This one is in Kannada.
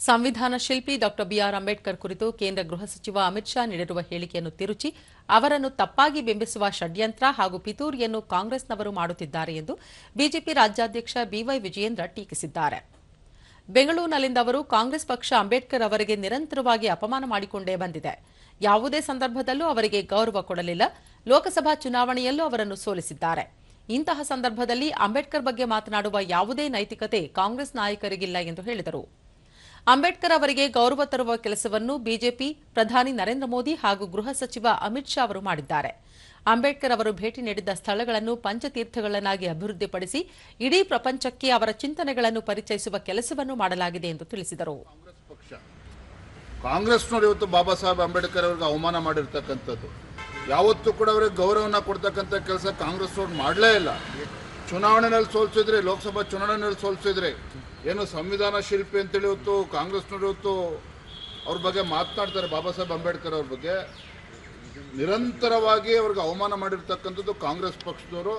ಸಂವಿಧಾನ ಶಿಲ್ಪಿ ಡಾಕ್ಟರ್ ಬಿಆರ್ ಅಂಬೇಡ್ಕರ್ ಕುರಿತು ಕೇಂದ್ರ ಗೃಹ ಸಚಿವ ಅಮಿತ್ ಶಾ ನೀಡಿರುವ ಹೇಳಿಕೆಯನ್ನು ತಿರುಚಿ ಅವರನ್ನು ತಪ್ಪಾಗಿ ಬಿಂಬಿಸುವ ಷಡ್ಯಂತ್ರ ಹಾಗೂ ಪಿತೂರಿಯನ್ನು ಕಾಂಗ್ರೆಸ್ನವರು ಮಾಡುತ್ತಿದ್ದಾರೆ ಎಂದು ಬಿಜೆಪಿ ರಾಜ್ಯಾಧ್ಯಕ್ಷ ಬಿವೈ ವಿಜಯೇಂದ್ರ ಟೀಕಿಸಿದ್ದಾರೆ. ಬೆಂಗಳೂರಿನಲ್ಲಿಂದ ಅವರು ಕಾಂಗ್ರೆಸ್ ಪಕ್ಷ ಅಂಬೇಡ್ಕರ್ ಅವರಿಗೆ ನಿರಂತರವಾಗಿ ಅಪಮಾನ ಮಾಡಿಕೊಂಡೇ ಬಂದಿದೆ. ಯಾವುದೇ ಸಂದರ್ಭದಲ್ಲೂ ಅವರಿಗೆ ಗೌರವ ಕೊಡಲಿಲ್ಲ. ಲೋಕಸಭಾ ಚುನಾವಣೆಯಲ್ಲೂ ಅವರನ್ನು ಸೋಲಿಸಿದ್ದಾರೆ. ಇಂತಹ ಸಂದರ್ಭದಲ್ಲಿ ಅಂಬೇಡ್ಕರ್ ಬಗ್ಗೆ ಮಾತನಾಡುವ ಯಾವುದೇ ನೈತಿಕತೆ ಕಾಂಗ್ರೆಸ್ ನಾಯಕರಿಗಿಲ್ಲ ಎಂದು ಹೇಳಿದರು. ಅಂಬೇಡ್ಕರ್ ಅವರಿಗೆ ಗೌರವ ತರುವ ಕೆಲಸವನ್ನು ಬಿಜೆಪಿ ಪ್ರಧಾನಿ ನರೇಂದ್ರ ಮೋದಿ ಹಾಗೂ ಗೃಹ ಸಚಿವ ಅಮಿತ್ ಶಾ ಅವರು ಮಾಡಿದ್ದಾರೆ. ಅಂಬೇಡ್ಕರ್ ಅವರು ಭೇಟಿ ನೀಡಿದ್ದ ಸ್ಥಳಗಳನ್ನು ಪಂಚತೀರ್ಥಗಳನ್ನಾಗಿ ಅಭಿವೃದ್ಧಿಪಡಿಸಿ ಇಡೀ ಪ್ರಪಂಚಕ್ಕೆ ಅವರ ಚಿಂತನೆಗಳನ್ನು ಪರಿಚಯಿಸುವ ಕೆಲಸವನ್ನು ಮಾಡಲಾಗಿದೆ ಎಂದು ತಿಳಿಸಿದರು. ಕಾಂಗ್ರೆಸ್ನವರು ಇವತ್ತು ಬಾಬಾ ಸಾಹೇಬ್ ಅಂಬೇಡ್ಕರ್ ಅವರಿಗೆ ಅವಮಾನ ಮಾಡಿರ್ತಕ್ಕಂಥದ್ದು, ಯಾವತ್ತೂ ಕೂಡ ಅವರಿಗೆ ಗೌರವನ ಕೊಡ್ತಕ್ಕಂಥ ಕೆಲಸ ಕಾಂಗ್ರೆಸ್ನವ್ರು ಮಾಡಲೇ ಇಲ್ಲ. ಚುನಾವಣೆಯಲ್ಲಿ ಸೋಲಿಸಿದ್ರೆ, ಲೋಕಸಭಾ ಚುನಾವಣೆಯಲ್ಲಿ ಸೋಲಿಸಿದ್ರೆ, ಏನು ಸಂವಿಧಾನ ಶಿಲ್ಪಿ ಅಂತೇಳಿ ಇವತ್ತು ಕಾಂಗ್ರೆಸ್ನವರು ಇವತ್ತು ಅವ್ರ ಬಗ್ಗೆ ಮಾತನಾಡ್ತಾರೆ. ಬಾಬಾ ಸಾಹೇಬ್ ಅಂಬೇಡ್ಕರ್ ಅವ್ರ ಬಗ್ಗೆ ನಿರಂತರವಾಗಿ ಅವ್ರಿಗೆ ಅವಮಾನ ಮಾಡಿರ್ತಕ್ಕಂಥದ್ದು ಕಾಂಗ್ರೆಸ್ ಪಕ್ಷದವರು.